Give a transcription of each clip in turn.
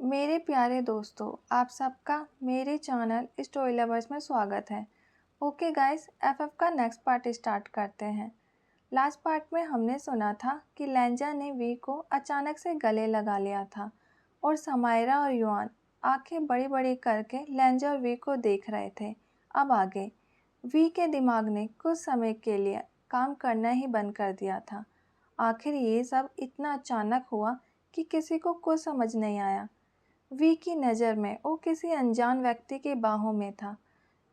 मेरे प्यारे दोस्तों, आप सबका मेरे चैनल स्टोरी लवर्स में स्वागत है। ओके गाइस, एफएफ का नेक्स्ट पार्ट स्टार्ट करते हैं। लास्ट पार्ट में हमने सुना था कि लेंजा ने वी को अचानक से गले लगा लिया था और समायरा और युआन आंखें बड़ी बड़ी करके लेंजा और वी को देख रहे थे। अब आगे वी के दिमाग ने कुछ समय के लिए काम करना ही बंद कर दिया था। आखिर ये सब इतना अचानक हुआ कि किसी को कुछ समझ नहीं आया। वी की नज़र में वो किसी अनजान व्यक्ति की बाहों में था।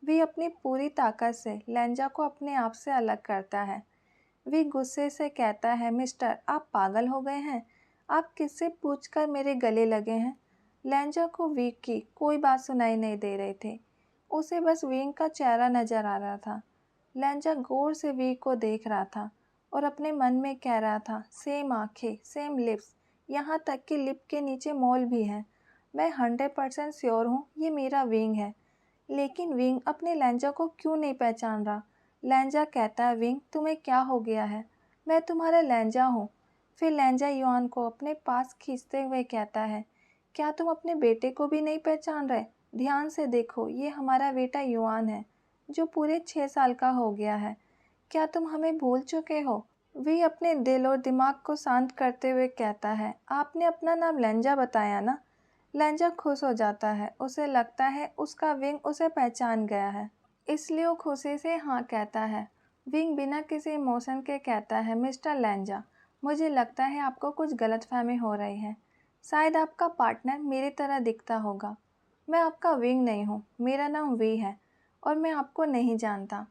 वी अपनी पूरी ताकत से लेंजा को अपने आप से अलग करता है। वी गुस्से से कहता है, मिस्टर, आप पागल हो गए हैं? आप किससे पूछकर मेरे गले लगे हैं? लेंजा को वी की कोई बात सुनाई नहीं दे रही थी। उसे बस विंग का चेहरा नजर आ रहा था। लेंजा गौर से वी को देख रहा था और अपने मन में कह रहा था, सेम आंखें, सेम लिप्स, यहाँ तक कि लिप के नीचे मोल भी है। मैं 100% श्योर हूँ ये मेरा विंग है। लेकिन विंग अपने लेंजा को क्यों नहीं पहचान रहा? लेंजा कहता है, विंग, तुम्हें क्या हो गया है? मैं तुम्हारा लेंजा हूँ। फिर लेंजा युआन को अपने पास खींचते हुए कहता है, क्या तुम अपने बेटे को भी नहीं पहचान रहे? ध्यान से देखो, ये हमारा बेटा युआन है जो पूरे 6 साल का हो गया है। क्या तुम हमें भूल चुके हो? वे अपने दिल और दिमाग को शांत करते हुए कहता है, आपने अपना नाम लेंजा बताया ना? लेंजा खुश हो जाता है। उसे लगता है उसका विंग उसे पहचान गया है, इसलिए वो खुशी से हाँ कहता है। विंग बिना किसी इमोशन के कहता है, मिस्टर लेंजा, मुझे लगता है आपको कुछ गलतफहमी हो रही है। शायद आपका पार्टनर मेरी तरह दिखता होगा। मैं आपका विंग नहीं हूँ, मेरा नाम वी है और मैं आपको नहीं जानता।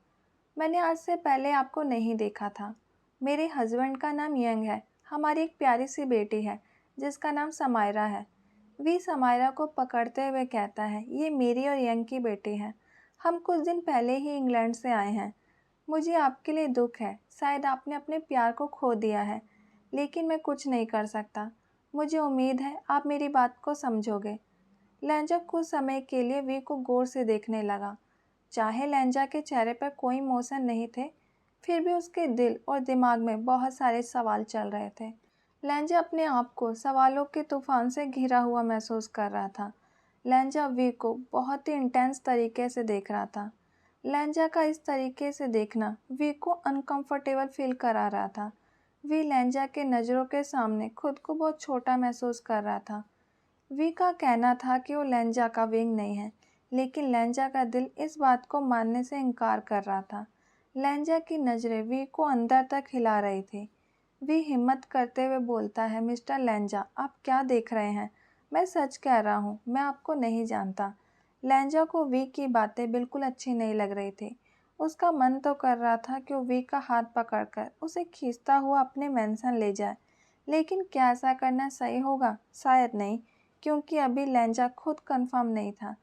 मैंने आज से पहले आपको नहीं देखा था। मेरे हस्बैंड का नाम यंग है। हमारी एक प्यारी सी बेटी है जिसका नाम समायरा है। वी समायरा को पकड़ते हुए कहता है, ये मेरी और यंग की बेटी है। हम कुछ दिन पहले ही इंग्लैंड से आए हैं। मुझे आपके लिए दुख है। शायद आपने अपने प्यार को खो दिया है, लेकिन मैं कुछ नहीं कर सकता। मुझे उम्मीद है आप मेरी बात को समझोगे। लेंजा कुछ समय के लिए वी को गौर से देखने लगा। चाहे लेंजा के चेहरे पर कोई इमोशन नहीं थे, फिर भी उसके दिल और दिमाग में बहुत सारे सवाल चल रहे थे। लेंजा अपने आप को सवालों के तूफान से घिरा हुआ महसूस कर रहा था। लेंजा वी को बहुत ही इंटेंस तरीके से देख रहा था। लेंजा का इस तरीके से देखना वी को अनकंफर्टेबल फील करा रहा था। वी लेंजा के नज़रों के सामने खुद को बहुत छोटा महसूस कर रहा था। वी का कहना था कि वो लेंजा का विंग नहीं है, लेकिन लेंजा का दिल इस बात को मानने से इनकार कर रहा था। लेंजा की नज़रें वी को अंदर तक हिला रही थी। वी हिम्मत करते हुए बोलता है, मिस्टर लेंजा, आप क्या देख रहे हैं? मैं सच कह रहा हूँ, मैं आपको नहीं जानता। लेंजा को वी की बातें बिल्कुल अच्छी नहीं लग रही थी। उसका मन तो कर रहा था कि वो वी का हाथ पकड़कर उसे खींचता हुआ अपने मेंशन ले जाए, लेकिन क्या ऐसा करना सही होगा? शायद नहीं, क्योंकि अभी लेंजा खुद कंफर्म नहीं था।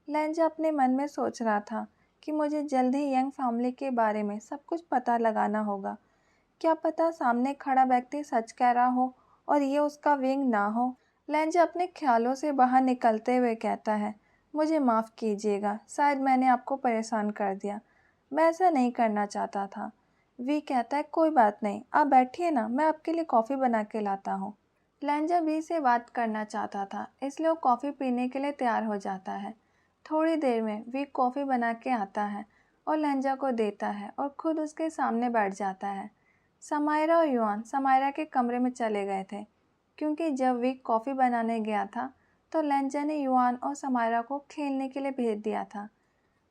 लेंजा अपने मन में सोच रहा था कि मुझे जल्द ही यंग फैमिली के बारे में सब कुछ पता लगाना होगा। क्या पता सामने खड़ा व्यक्ति सच कह रहा हो और ये उसका विंग ना हो। लेंजा अपने ख्यालों से बाहर निकलते हुए कहता है, मुझे माफ़ कीजिएगा, शायद मैंने आपको परेशान कर दिया। मैं ऐसा नहीं करना चाहता था। वी कहता है, कोई बात नहीं, आप बैठिए ना, मैं आपके लिए कॉफ़ी बना के लाता हूँ। लेंजा वी से बात करना चाहता था, इसलिए वो कॉफ़ी पीने के लिए तैयार हो जाता है। थोड़ी देर में वी कॉफ़ी बना के आता है और लेंजा को देता है और खुद उसके सामने बैठ जाता है। समायरा और युआन समायरा के कमरे में चले गए थे, क्योंकि जब वी कॉफ़ी बनाने गया था तो लेंजा ने युआन और समायरा को खेलने के लिए भेज दिया था।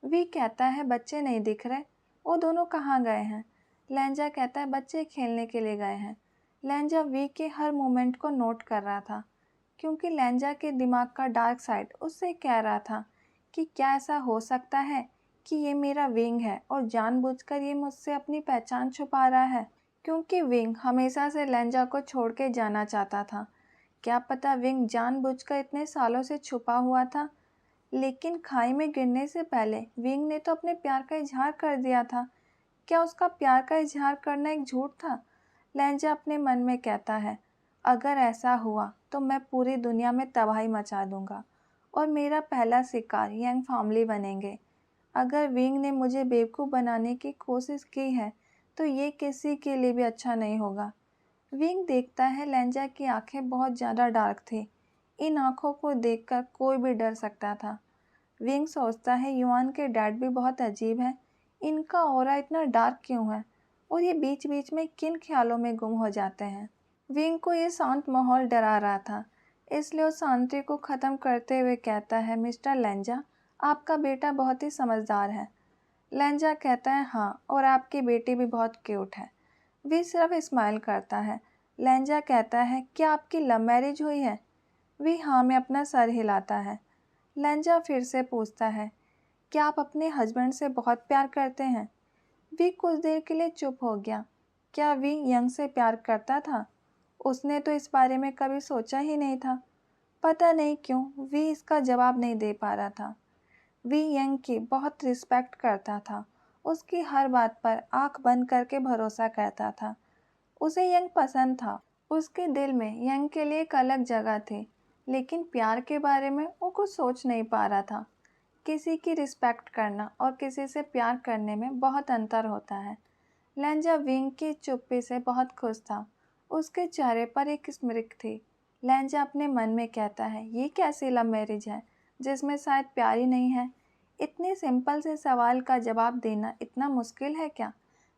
वी कहता है, बच्चे नहीं दिख रहे, वो दोनों कहाँ गए हैं? लेंजा कहता है, बच्चे खेलने के लिए गए हैं। लेंजा वी के हर मूवमेंट को नोट कर रहा था, क्योंकि लेंजा के दिमाग का डार्क साइड उससे कह रहा था कि क्या ऐसा हो सकता है कि ये मेरा विंग है और जानबूझकर ये मुझसे अपनी पहचान छुपा रहा है, क्योंकि विंग हमेशा से लेंजा को छोड़ के जाना चाहता था। क्या पता विंग जानबूझकर इतने सालों से छुपा हुआ था, लेकिन खाई में गिरने से पहले विंग ने तो अपने प्यार का इजहार कर दिया था। क्या उसका प्यार का इजहार करना एक झूठ था? लेंजा अपने मन में कहता है, अगर ऐसा हुआ तो मैं पूरी दुनिया में तबाही मचा दूंगा और मेरा पहला शिकार यंग फैमिली बनेंगे। अगर विंग ने मुझे बेवकूफ़ बनाने की कोशिश की है तो ये किसी के लिए भी अच्छा नहीं होगा। विंग देखता है लेंजा की आंखें बहुत ज़्यादा डार्क थी, इन आँखों को देखकर कोई भी डर सकता था। विंग सोचता है युआन के डैड भी बहुत अजीब है, इनका ऑरा इतना डार्क क्यों है और ये बीच बीच में किन ख्यालों में गुम हो जाते हैं। विंग को ये शांत माहौल डरा रहा था, इसलिए उस शांति को ख़त्म करते हुए कहता है, मिस्टर लेंजा, आपका बेटा बहुत ही समझदार है। लेंजा कहता है, हाँ, और आपकी बेटी भी बहुत क्यूट है। वी सिर्फ स्माइल करता है। लेंजा कहता है, क्या आपकी लव मैरिज हुई है? वी हाँ में अपना सर हिलाता है। लेंजा फिर से पूछता है, क्या आप अपने हस्बैंड से बहुत प्यार करते हैं? वी कुछ देर के लिए चुप हो गया। क्या वी यंग से प्यार करता था? उसने तो इस बारे में कभी सोचा ही नहीं था। पता नहीं क्यों वी इसका जवाब नहीं दे पा रहा था। वी यंग की बहुत रिस्पेक्ट करता था, उसकी हर बात पर आंख बंद करके भरोसा करता था। उसे यंग पसंद था, उसके दिल में यंग के लिए एक अलग जगह थी, लेकिन प्यार के बारे में वो कुछ सोच नहीं पा रहा था। किसी की रिस्पेक्ट करना और किसी से प्यार करने में बहुत अंतर होता है। लेंजा विंग की चुप्पी से बहुत खुश था, उसके चेहरे पर एक स्मित थी। लेंजा अपने मन में कहता है, ये कैसी लव मैरिज है जिसमें शायद प्यार ही नहीं है। इतने सिंपल से सवाल का जवाब देना इतना मुश्किल है क्या?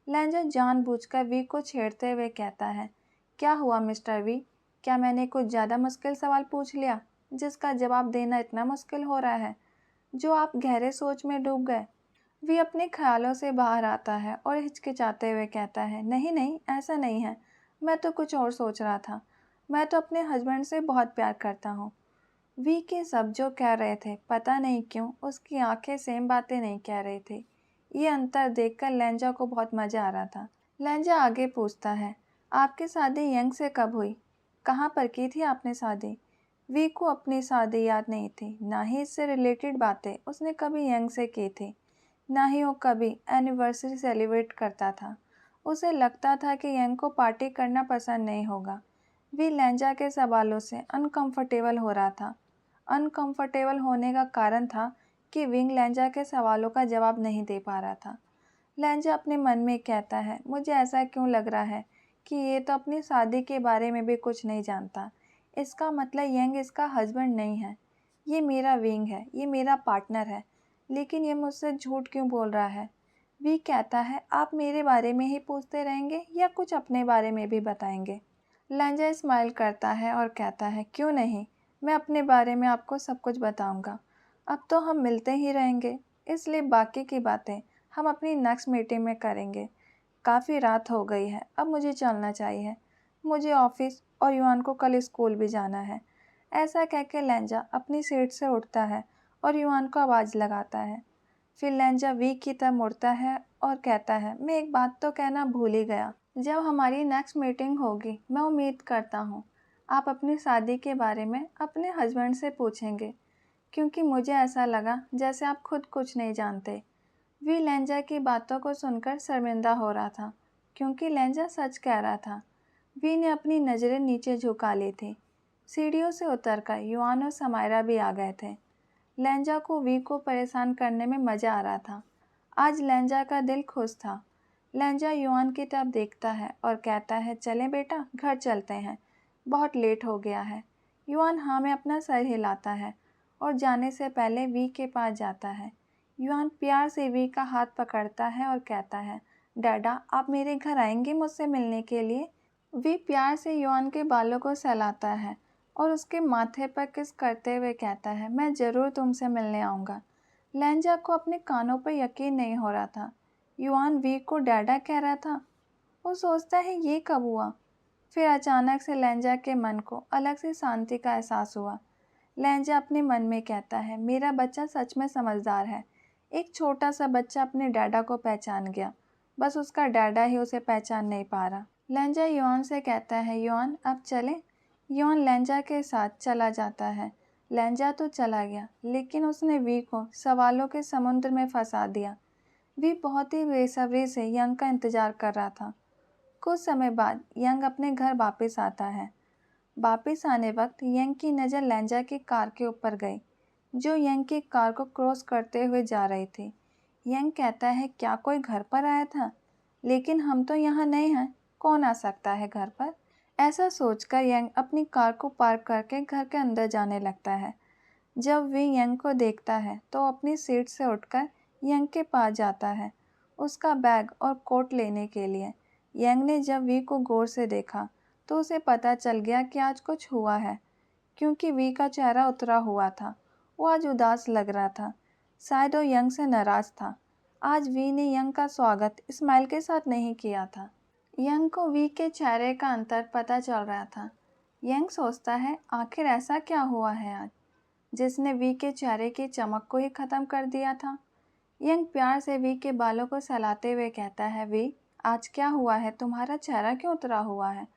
लेंजा जानबूझकर वी को छेड़ते हुए कहता है, क्या हुआ मिस्टर वी, क्या मैंने कुछ ज़्यादा मुश्किल सवाल पूछ लिया जिसका जवाब देना इतना मुश्किल हो रहा है, जो आप गहरे सोच में डूब गए? वी अपने ख्यालों से बाहर आता है और हिचकिचाते हुए कहता है, नहीं नहीं, ऐसा नहीं है, मैं तो कुछ और सोच रहा था। मैं तो अपने हस्बैंड से बहुत प्यार करता हूँ। वी के सब जो कह रहे थे, पता नहीं क्यों उसकी आंखें सेम बातें नहीं कह रही थी। ये अंतर देखकर लेंजा को बहुत मज़ा आ रहा था। लेंजा आगे पूछता है, आपकी शादी यंग से कब हुई? कहाँ पर की थी आपने शादी? वी को अपनी शादी याद नहीं थी, ना ही इससे रिलेटेड बातें उसने कभी यंग से की थी, ना ही वो कभी एनिवर्सरी सेलिब्रेट करता था। उसे लगता था कि यंग को पार्टी करना पसंद नहीं होगा। वी लेंजा के सवालों से अनकंफर्टेबल हो रहा था। अनकंफर्टेबल होने का कारण था कि विंग लेंजा के सवालों का जवाब नहीं दे पा रहा था। लेंजा अपने मन में कहता है, मुझे ऐसा क्यों लग रहा है कि ये तो अपनी शादी के बारे में भी कुछ नहीं जानता। इसका मतलब यंग इसका हस्बैंड नहीं है। ये मेरा विंग है, ये मेरा पार्टनर है, लेकिन ये मुझसे झूठ क्यों बोल रहा है? वी कहता है, आप मेरे बारे में ही पूछते रहेंगे या कुछ अपने बारे में भी बताएंगे? लेंजा स्माइल करता है और कहता है, क्यों नहीं, मैं अपने बारे में आपको सब कुछ बताऊंगा। अब तो हम मिलते ही रहेंगे, इसलिए बाकी की बातें हम अपनी नेक्स्ट मीटिंग में करेंगे। काफ़ी रात हो गई है, अब मुझे चलना चाहिए। मुझे ऑफिस और युआन को कल स्कूल भी जाना है। ऐसा कहकर लेंजा अपनी सीट से उठता है और युआन को आवाज़ लगाता है। फिर लेंजा वी की तरफ मुड़ता है और कहता है, मैं एक बात तो कहना भूल ही गया। जब हमारी नेक्स्ट मीटिंग होगी, मैं उम्मीद करता हूँ आप अपनी शादी के बारे में अपने हस्बैंड से पूछेंगे, क्योंकि मुझे ऐसा लगा जैसे आप खुद कुछ नहीं जानते। वी लेंजा की बातों को सुनकर शर्मिंदा हो रहा था, क्योंकि लेंजा सच कह रहा था। वी ने अपनी नज़रें नीचे झुका ली थी। सीढ़ियों से उतरकर युआन और समायरा भी आ गए थे। लेंजा को वी को परेशान करने में मज़ा आ रहा था। आज लेंजा का दिल खुश था। लेंजा युआन की तरफ देखता है और कहता है, चलें बेटा, घर चलते हैं, बहुत लेट हो गया है। युआन हाँ में अपना सर हिलाता है और जाने से पहले वी के पास जाता है। युआन प्यार से वी का हाथ पकड़ता है और कहता है, डैडा, आप मेरे घर आएंगे मुझसे मिलने के लिए? वी प्यार से युआन के बालों को सहलाता है और उसके माथे पर किस करते हुए कहता है, मैं ज़रूर तुमसे मिलने आऊँगा। लेंजा को अपने कानों पर यकीन नहीं हो रहा था। युआन वी को डैडा कह रहा था। वो सोचता है, ये कब हुआ? फिर अचानक से लेंजा के मन को अलग से शांति का एहसास हुआ। लेंजा अपने मन में कहता है, मेरा बच्चा सच में समझदार है। एक छोटा सा बच्चा अपने डैडा को पहचान गया, बस उसका डैडा ही उसे पहचान नहीं पा रहा। लेंजा युआन से कहता है, युआन अब चलें? युआन लेंजा के साथ चला जाता है। लेंजा तो चला गया, लेकिन उसने वी को सवालों के समुद्र में फंसा दिया। वी बहुत ही बेसब्री से यंग का इंतज़ार कर रहा था। कुछ समय बाद यंग अपने घर वापस आता है। वापस आने वक्त यंग की नज़र लेंजा की कार के ऊपर गई, जो यंग की कार को क्रॉस करते हुए जा रही थी। यंग कहता है, क्या कोई घर पर आया था? लेकिन हम तो यहाँ नहीं हैं, कौन आ सकता है घर पर? ऐसा सोचकर यंग अपनी कार को पार्क करके घर के अंदर जाने लगता है। जब वी यंग को देखता है तो अपनी सीट से उठकर यंग के पास जाता है उसका बैग और कोट लेने के लिए। यंग ने जब वी को गौर से देखा तो उसे पता चल गया कि आज कुछ हुआ है, क्योंकि वी का चेहरा उतरा हुआ था। वो आज उदास लग रहा था, शायद वो यंग से नाराज था। आज वी ने यंग का स्वागत स्माइल के साथ नहीं किया था। यंग को वी के चेहरे का अंतर पता चल रहा था। यंग सोचता है आखिर ऐसा क्या हुआ है आज जिसने वी के चेहरे की चमक को ही ख़त्म कर दिया था। यंग प्यार से वी के बालों को सहलाते हुए कहता है, वी आज क्या हुआ है, तुम्हारा चेहरा क्यों उतरा हुआ है।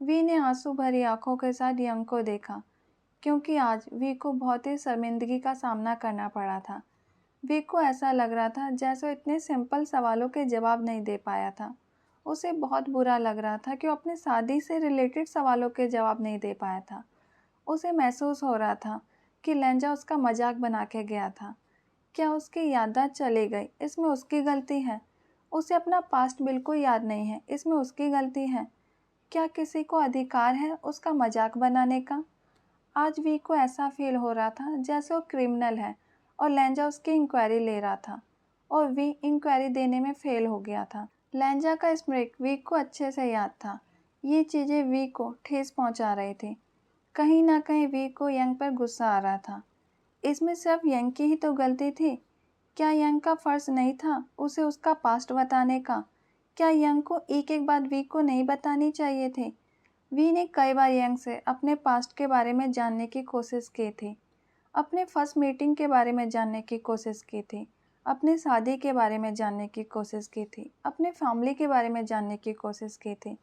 वी ने आंसू भरी आंखों के साथ यंग को देखा, क्योंकि आज वी को बहुत ही शर्मिंदगी का सामना करना पड़ा था। वी को ऐसा लग रहा था जैसे वो इतने सिंपल सवालों के जवाब नहीं दे पाया था। उसे बहुत बुरा लग रहा था कि वो अपनी शादी से रिलेटेड सवालों के जवाब नहीं दे पाया था। उसे महसूस हो रहा था कि लेंजा उसका मजाक बना के गया था। क्या उसकी याददाश्त चली गई, इसमें उसकी गलती है। उसे अपना पास्ट बिल्कुल याद नहीं है, इसमें उसकी गलती है। क्या किसी को अधिकार है उसका मजाक बनाने का। आज वी को ऐसा फील हो रहा था जैसे वो क्रिमिनल है और लेंजा उसकी इंक्वायरी ले रहा था और वी इंक्वायरी देने में फेल हो गया था। लेंजा का स्मृति वी को अच्छे से याद था। ये चीज़ें वी को ठेस पहुंचा रही थी। कहीं ना कहीं वी को यंग पर गुस्सा आ रहा था। इसमें सिर्फ यंग की ही तो गलती थी। क्या यंग का फ़र्ज़ नहीं था उसे उसका पास्ट बताने का। क्या यंग को एक एक बात वी को नहीं बतानी चाहिए थी। वी ने कई बार यंग से अपने पास्ट के बारे में जानने की कोशिश की थी, अपने फर्स्ट मीटिंग के बारे में जानने की कोशिश की थी, अपनी शादी के बारे में जानने की कोशिश की थी, अपने फैमिली के बारे में जानने की कोशिश की थी।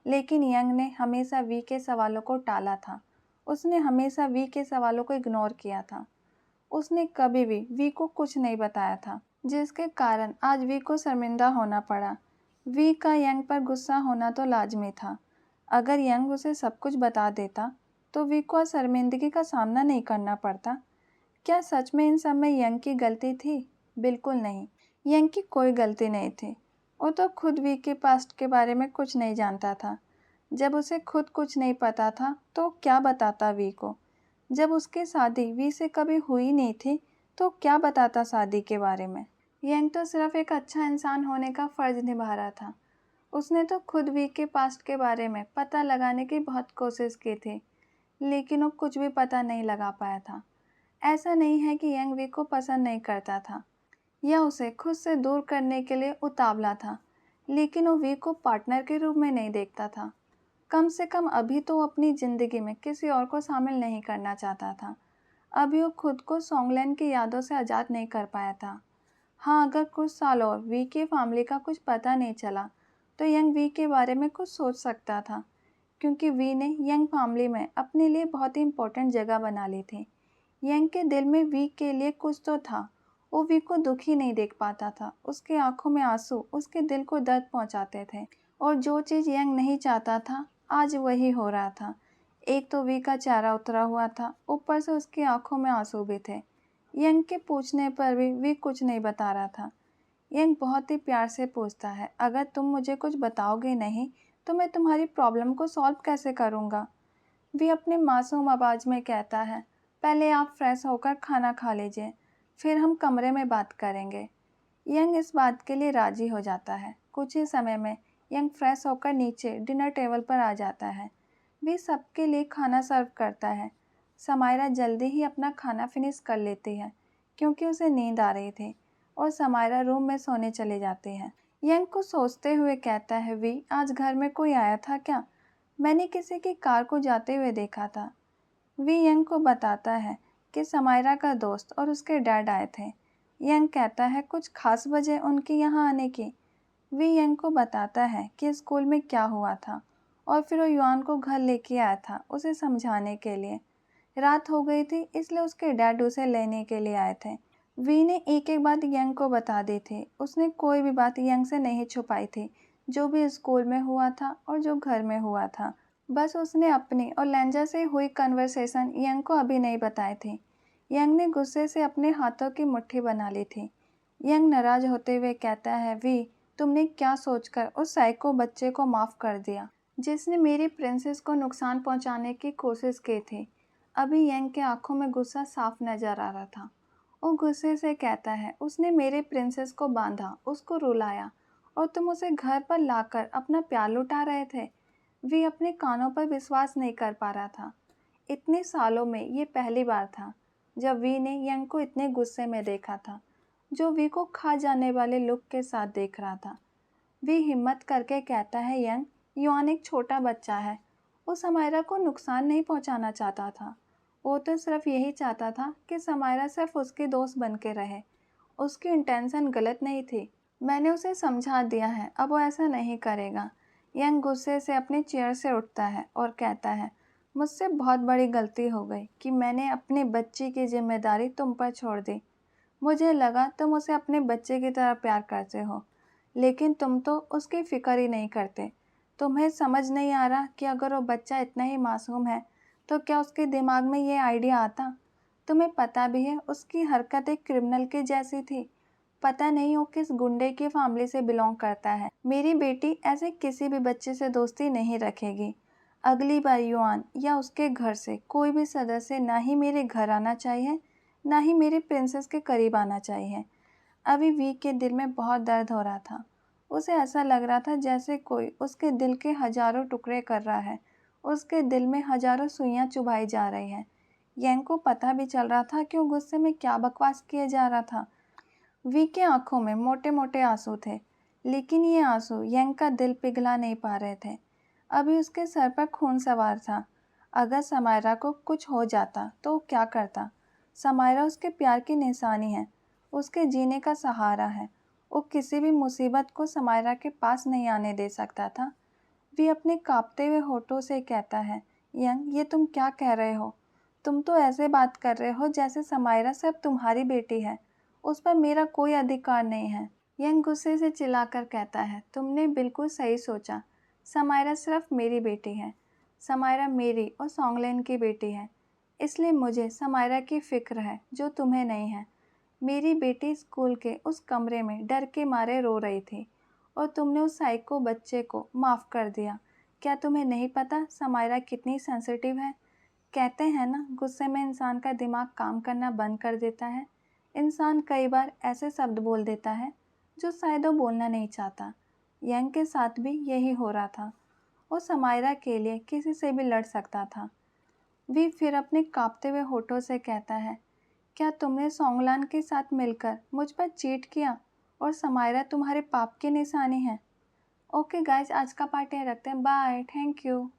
लेकिन यंग ने हमेशा वी के सवालों को टाला था। उसने हमेशा वी के सवालों को इग्नोर किया था। उसने कभी भी वी को कुछ नहीं बताया था, जिसके कारण आज वी को शर्मिंदा होना पड़ा। वी का यंग पर गुस्सा होना तो लाजमी था। अगर यंग उसे सब कुछ बता देता तो वी को शर्मिंदगी का सामना नहीं करना पड़ता। क्या सच में इन सब में यंग की गलती थी? बिल्कुल नहीं, यंग की कोई गलती नहीं थी। वो तो खुद वी के पास्ट के बारे में कुछ नहीं जानता था। जब उसे खुद कुछ नहीं पता था तो क्या बताता वी को। जब उसकी शादी वी से कभी हुई नहीं थी तो क्या बताता शादी के बारे में। यंग तो सिर्फ एक अच्छा इंसान होने का फ़र्ज निभा रहा था। उसने तो खुद वी के पास्ट के बारे में पता लगाने की बहुत कोशिश की थी, लेकिन वो कुछ भी पता नहीं लगा पाया था। ऐसा नहीं है कि यंग वी को पसंद नहीं करता था या उसे खुद से दूर करने के लिए उतावला था, लेकिन वो वी को पार्टनर के रूप में नहीं देखता था। कम से कम अभी तो वो अपनी ज़िंदगी में किसी और को शामिल नहीं करना चाहता था। अभी वो खुद को सॉन्गलैंड की यादों से आज़ाद नहीं कर पाया था। हाँ, अगर कुछ साल और वी की फैमिली का कुछ पता नहीं चला तो यंग वी के बारे में कुछ सोच सकता था, क्योंकि वी ने यंग फैमिली में अपने लिए बहुत ही इम्पोर्टेंट जगह बना ली थी। यंग के दिल में वी के लिए कुछ तो था। वो वी को दुखी नहीं देख पाता था। उसके आंखों में आंसू उसके दिल को दर्द पहुंचाते थे, और जो चीज़ यंग नहीं चाहता था आज वही हो रहा था। एक तो वी का चेहरा उतरा हुआ था, ऊपर से उसकी आंखों में आंसू भी थे। यंग के पूछने पर भी वी कुछ नहीं बता रहा था। यंग बहुत ही प्यार से पूछता है, अगर तुम मुझे कुछ बताओगे नहीं तो मैं तुम्हारी प्रॉब्लम को सॉल्व कैसे करूँगा। वी अपने मासूम आवाज़ में कहता है, पहले आप फ्रेश होकर खाना खा लीजिए, फिर हम कमरे में बात करेंगे। यंग इस बात के लिए राज़ी हो जाता है। कुछ ही समय में यंग फ्रेश होकर नीचे डिनर टेबल पर आ जाता है। वी सबके लिए खाना सर्व करता है। समायरा जल्दी ही अपना खाना फिनिश कर लेती है, क्योंकि उसे नींद आ रही थी, और समायरा रूम में सोने चली जाती है। यंग को सोचते हुए कहता है, वी आज घर में कोई आया था क्या? मैंने किसी की कार को जाते हुए देखा था। वी यंग को बताता है कि समायरा का दोस्त और उसके डैड आए थे। यंग कहता है, कुछ खास वजह उनकी यहाँ आने की? वी यंग को बताता है कि स्कूल में क्या हुआ था, और फिर वो युआन को घर लेके आया था उसे समझाने के लिए। रात हो गई थी, इसलिए उसके डैड उसे लेने के लिए आए थे। वी ने एक एक बात यंग को बता दी थी। उसने कोई भी बात यंग से नहीं छुपाई थी, जो भी स्कूल में हुआ था और जो घर में हुआ था। बस उसने अपनी और लेंजा से हुई कन्वर्सेशन यंग को अभी नहीं बताई थी। यंग ने गुस्से से अपने हाथों की मुट्ठी बना ली थी। यंग नाराज होते हुए कहता है, वी तुमने क्या सोचकर उस साइको बच्चे को माफ़ कर दिया? जिसने मेरी प्रिंसेस को नुकसान पहुंचाने की कोशिश की थी। अभी यंग के आंखों में गुस्सा साफ नजर आ रहा था। वो गुस्से से कहता है, उसने मेरे प्रिंसेस को बांधा, उसको रुलाया और तुम उसे घर पर लाकर अपना प्यार लुटा रहे थे। वी अपने कानों पर विश्वास नहीं कर पा रहा था। इतने सालों में ये पहली बार था जब वी ने यंग को इतने गुस्से में देखा था, जो वी को खा जाने वाले लुक के साथ देख रहा था। वी हिम्मत करके कहता है, यंग, युआन एक छोटा बच्चा है। वो समायरा को नुकसान नहीं पहुंचाना चाहता था। वो तो सिर्फ यही चाहता था कि समायरा सिर्फ उसकी दोस्त बन के रहे। उसकी इंटेंशन गलत नहीं थी। मैंने उसे समझा दिया है, अब वो ऐसा नहीं करेगा। यंग गुस्से से अपनी चेयर से उठता है और कहता है, मुझसे बहुत बड़ी गलती हो गई कि मैंने अपने बच्चे की जिम्मेदारी तुम पर छोड़ दी। मुझे लगा तुम उसे अपने बच्चे की तरह प्यार करते हो, लेकिन तुम तो उसकी फिक्र ही नहीं करते। तुम्हें समझ नहीं आ रहा कि अगर वो बच्चा इतना ही मासूम है तो क्या उसके दिमाग में ये आइडिया आता। तुम्हें पता भी है उसकी हरकत एक क्रिमिनल की जैसी थी। पता नहीं वो किस गुंडे की फैमिली से बिलोंग करता है। मेरी बेटी ऐसे किसी भी बच्चे से दोस्ती नहीं रखेगी। अगली बार युआन या उसके घर से कोई भी सदस्य ना ही मेरे घर आना चाहिए, ना ही मेरे प्रिंसेस के करीब आना चाहिए। अभी वी के दिल में बहुत दर्द हो रहा था। उसे ऐसा लग रहा था जैसे कोई उसके दिल के हजारों टुकड़े कर रहा है। उसके दिल में हजारों सुइयां चुभाई जा रही हैं। यंग को पता भी चल रहा था कि वो गुस्से में क्या बकवास किए जा रहा था। वी के आंखों में मोटे मोटे आंसू थे, लेकिन ये आंसू यंग का दिल पिघला नहीं पा रहे थे। अभी उसके सर पर खून सवार था। अगर समायरा को कुछ हो जाता तो वो क्या करता। समायरा उसके प्यार की निशानी है, उसके जीने का सहारा है। वो किसी भी मुसीबत को समायरा के पास नहीं आने दे सकता था। वी अपने कांपते हुए होठों से कहता है, यंग, ये तुम क्या कह रहे हो। तुम तो ऐसे बात कर रहे हो जैसे समायरा सिर्फ तुम्हारी बेटी है, उस पर मेरा कोई अधिकार नहीं है। यंग गुस्से से चिल्लाकर कहता है, तुमने बिल्कुल सही सोचा। समायरा सिर्फ मेरी बेटी है। समायरा मेरी और सॉन्गलैन की बेटी है, इसलिए मुझे समायरा की फिक्र है जो तुम्हें नहीं है। मेरी बेटी स्कूल के उस कमरे में डर के मारे रो रही थी और तुमने उस साइको बच्चे को माफ़ कर दिया। क्या तुम्हें नहीं पता समायरा कितनी सेंसिटिव है। कहते हैं ना, गुस्से में इंसान का दिमाग काम करना बंद कर देता है। इंसान कई बार ऐसे शब्द बोल देता है जो शायद वो बोलना नहीं चाहता। यंग के साथ भी यही हो रहा था। वो समायरा के लिए किसी से भी लड़ सकता था। वी फिर अपने कांपते हुए होठों से कहता है, क्या तुमने सोंगलान के साथ मिलकर मुझ पर चीट किया और समायरा तुम्हारे पाप की निशानी है। ओके गाइज, आज का पार्ट यहीं रखते हैं। Bye, thank you.